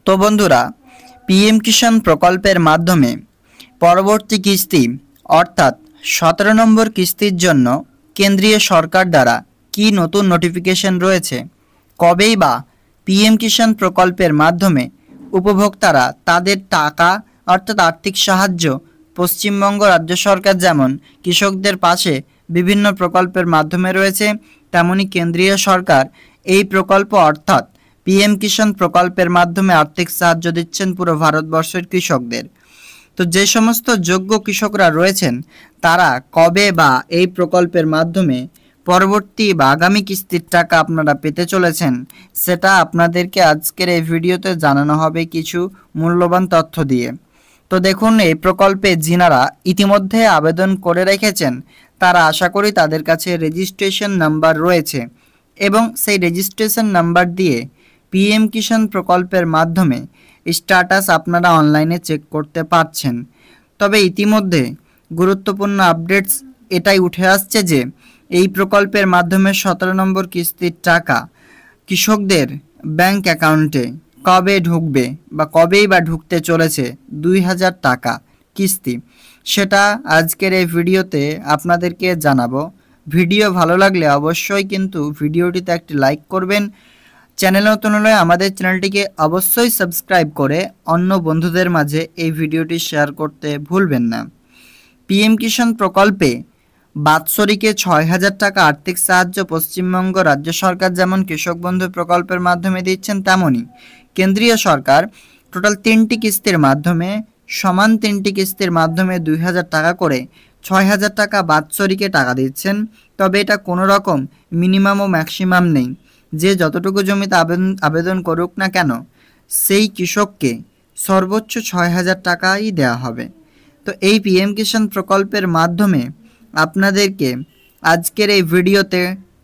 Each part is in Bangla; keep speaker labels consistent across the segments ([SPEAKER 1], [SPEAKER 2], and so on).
[SPEAKER 1] তো বন্ধুরা, পিএম কিষাণ প্রকল্পের মাধ্যমে পরবর্তী কিস্তি অর্থাৎ 17 নম্বর কিস্তির জন্য কেন্দ্রীয় সরকার দ্বারা কি নতুন নোটিফিকেশন রয়েছে, কবেই বা পিএম কিষাণ প্রকল্পের মাধ্যমে উপভোক্তারা তাদের টাকা অর্থাৎ আর্থিক সাহায্য পশ্চিমবঙ্গ রাজ্য সরকার যেমন কৃষকদের পাশে বিভিন্ন প্রকল্পের মাধ্যমে রয়েছে, তেমনি কেন্দ্রীয় সরকার এই প্রকল্প অর্থাৎ পিএম কিষাণ প্রকল্পের মাধ্যমে আর্থিক সাহায্য দিচ্ছেন পুরো ভারতবর্ষের কৃষকদের। তো যে সমস্ত যোগ্য কৃষকরা রয়েছেন তারা কবে বা এই প্রকল্পের মাধ্যমে পরবর্তী বা আগামী কিস্তির টাকা আপনারা পেতে চলেছেন, সেটা আপনাদেরকে আজকের এই ভিডিওতে জানানো হবে কিছু মূল্যবান তথ্য দিয়ে। তো দেখুন, এই প্রকল্পে যিনারা ইতিমধ্যে আবেদন করে রেখেছেন তারা আশা করি তাদের কাছে রেজিস্ট্রেশন নাম্বার রয়েছে এবং সেই রেজিস্ট্রেশন নাম্বার দিয়ে পিএম কিষাণ প্রকল্পের মাধ্যমে স্ট্যাটাস আপনারা অনলাইনে চেক করতে পারছেন। তবে ইতিমধ্যে গুরুত্বপূর্ণ আপডেটস এটাই উঠে আসছে যে এই প্রকল্পের মাধ্যমে 17 নম্বর কিস্তির টাকা কৃষকদের ব্যাংক অ্যাকাউন্টে কবে ঢুকবে বা কবেই বা ঢুকতে চলেছে 2000 টাকা কিস্তি, সেটা আজকের এই ভিডিওতে আপনাদেরকে জানাবো। ভিডিও ভালো লাগলে অবশ্যই কিন্তু ভিডিওটিতে একটি লাইক করবেন। চ্যানেল নতুন হলে আমাদের চ্যানেলটিকে অবশ্যই সাবস্ক্রাইব করে অন্য বন্ধুদের মাঝে এই ভিডিওটি শেয়ার করতে ভুলবেন না। পিএম কিষাণ প্রকল্পে বাৎসরিকে 6000 টাকা আর্থিক সাহায্য পশ্চিমবঙ্গ রাজ্য সরকার যেমন কৃষক বন্ধু প্রকল্পের মাধ্যমে দিচ্ছেন, তেমনি কেন্দ্রীয় সরকার টোটাল 3টি কিস্তির মাধ্যমে সমান 3টি কিস্তির মাধ্যমে 2000 টাকা করে 6000 টাকা বাৎসরিকে টাকা দিচ্ছেন। তবে এটা কোনো রকম মিনিমাম ও ম্যাক্সিমাম নেই, যে যতটুকু জমিতে আবেদন করুক না কেন সেই কৃষককে সর্বোচ্চ 6000 টাকাই দেওয়া হবে। তো এই পিএম কিষাণ প্রকল্পের মাধ্যমে আপনাদেরকে আজকের এই ভিডিওতে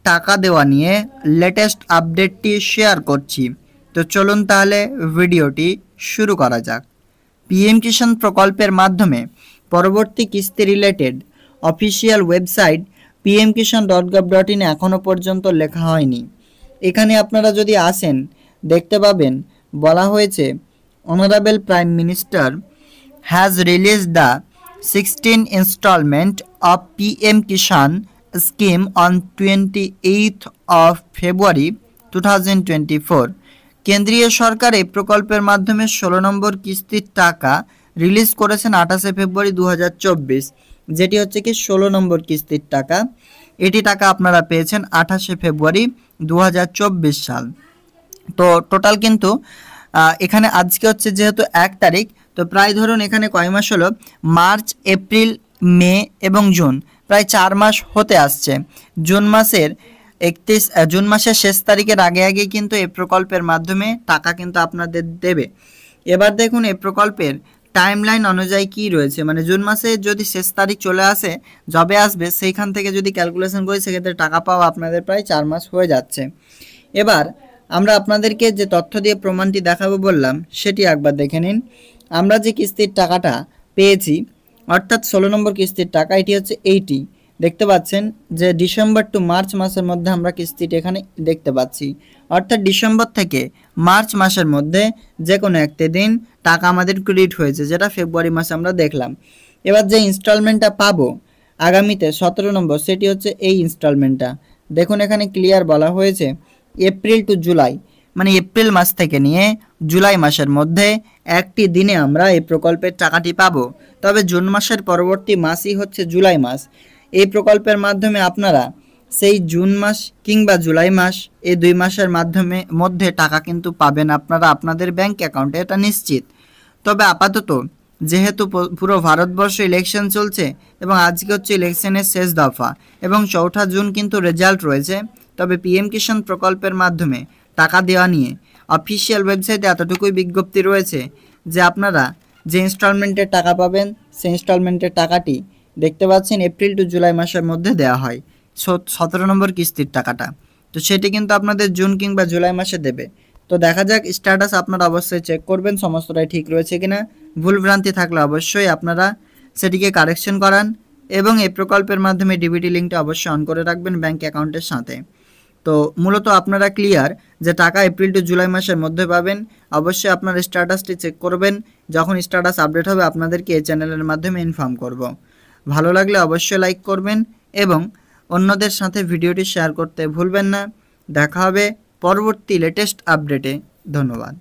[SPEAKER 1] টাকা দেওয়া নিয়ে লেটেস্ট আপডেটটি শেয়ার করছি। তো চলুন তাহলে ভিডিওটি শুরু করা যাক। পিএম কিষাণ প্রকল্পের মাধ্যমে পরবর্তী কিস্তি রিলেটেড অফিসিয়াল ওয়েবসাইট pmkishan.gov.in এখনও পর্যন্ত লেখা হয়নি। এখানে আপনারা যদি আসেন দেখতে পাবেন বলা হয়েছে honourable prime minister has release the 16th installment of PM Kishan scheme on 28th of February 2024। কেন্দ্রীয় সরকার এই প্রকল্পের মাধ্যমে 16 নম্বর কিস্তির টাকা রিলিজ করেছেন 28শে ফেব্রুয়ারি 2024, যেটি হচ্ছে কি 16 নম্বর কিস্তির টাকা। এটি টাকা আপনারা পেয়েছেন 28শে ফেব্রুয়ারি 2024 সাল। তো টোটাল কিন্তু এখানে আজকে হচ্ছে যেহেতু 1 তারিখ, তো প্রায় ধরুন এখানে কয় মাস হলো, মার্চ, এপ্রিল, মে এবং জুন, প্রায় 4 মাস হতে আসছে। জুন মাসের শেষ তারিখের আগে কিন্তু এই প্রকল্পের মাধ্যমে টাকা কিন্তু আপনাদের দেবে। এবার দেখুন এই প্রকল্পের টাইমলাইন অনুযায়ী কি রয়েছে, মানে জুন মাসে যদি শেষ তারিখ চলে আসে, যবে আসবে সেইখান থেকে যদি ক্যালকুলেশন করি সেক্ষেত্রে টাকা পাওয়া আপনাদের প্রায় 4 মাস হয়ে যাচ্ছে। এবার আমরা আপনাদেরকে যে তথ্য দিয়ে প্রমাণটি দেখাবো বললাম সেটি একবার দেখে নিন। আমরা যে কিস্তির টাকাটা পেয়েছি অর্থাৎ 16 নম্বর কিস্তির টাকা, এটি হচ্ছে এইটি দেখতে পাচ্ছেন যে ডিসেম্বর টু মার্চ মাসের মধ্যে আমরা কিস্তিটি এখানে দেখতে পাচ্ছি। অর্থাৎ ডিসেম্বর থেকে মার্চ মাসের মধ্যে যে কোনো একটি দিন টাকা আমাদের ক্রেডিট হয়েছে, যেটা ফেব্রুয়ারি মাসে আমরা দেখলাম। এবার যে ইনস্টলমেন্টটা পাবো আগামীতে 17 নম্বর, সেটি হচ্ছে এই ইনস্টলমেন্টটা। দেখুন এখানে ক্লিয়ার বলা হয়েছে এপ্রিল টু জুলাই, মানে এপ্রিল মাস থেকে নিয়ে জুলাই মাসের মধ্যে একটি দিনে আমরা এই প্রকল্পের টাকাটি পাবো। তবে জুন মাসের পরবর্তী মাসই হচ্ছে জুলাই মাস। এই প্রকল্পের মাধ্যমে আপনারা সেই জুন মাস কিংবা জুলাই মাস, এই 2 মাসের মধ্যে টাকা কিন্তু পাবেন আপনারা আপনাদের ব্যাংক অ্যাকাউন্টে, এটা নিশ্চিত। তবে আপাতত যেহেতু পুরো ভারতবর্ষে ইলেকশন চলছে এবং আজকে হচ্ছে ইলেকশনের শেষ দফা এবং 4 জুন কিন্তু রেজাল্ট রয়েছে, তবে পিএম কিষাণ প্রকল্পের মাধ্যমে টাকা দেওয়া নিয়ে অফিসিয়াল ওয়েবসাইটে এতটুকুই বিজ্ঞপ্তি রয়েছে যে আপনারা যে ইনস্টলমেন্টের টাকা পাবেন সেই ইনস্টলমেন্টের টাকাটি দেখতে পাচ্ছেন এপ্রিল টু জুলাই মাসের মধ্যে দেওয়া হয় 17 নম্বর কিস্তির টাকাটা। তো সেটি কিন্তু আপনাদের জুন কিংবা জুলাই মাসে দেবে। তো দেখা যাক, স্ট্যাটাস আপনারা অবশ্যই চেক করবেন সমস্তটাই ঠিক রয়েছে কিনা। ভুলভ্রান্তি থাকলে অবশ্যই আপনারা সেটিকে কারেকশন করান এবং এই প্রকল্পের মাধ্যমে ডিবিটি লিঙ্কটা অবশ্যই অন করে রাখবেন ব্যাংক অ্যাকাউন্টের সাথে। তো মূলত আপনারা ক্লিয়ার যে টাকা এপ্রিল টু জুলাই মাসের মধ্যে পাবেন। অবশ্যই আপনার স্ট্যাটাসটি চেক করবেন, যখন স্ট্যাটাস আপডেট হবে আপনাদেরকে এই চ্যানেলের মাধ্যমে ইনফর্ম করব। ভালো লাগলে অবশ্যই লাইক করবেন এবং অন্যদের সাথে ভিডিওটি শেয়ার করতে ভুলবেন না। দেখা হবে পরবর্তী লেটেস্ট আপডেটে। ধন্যবাদ।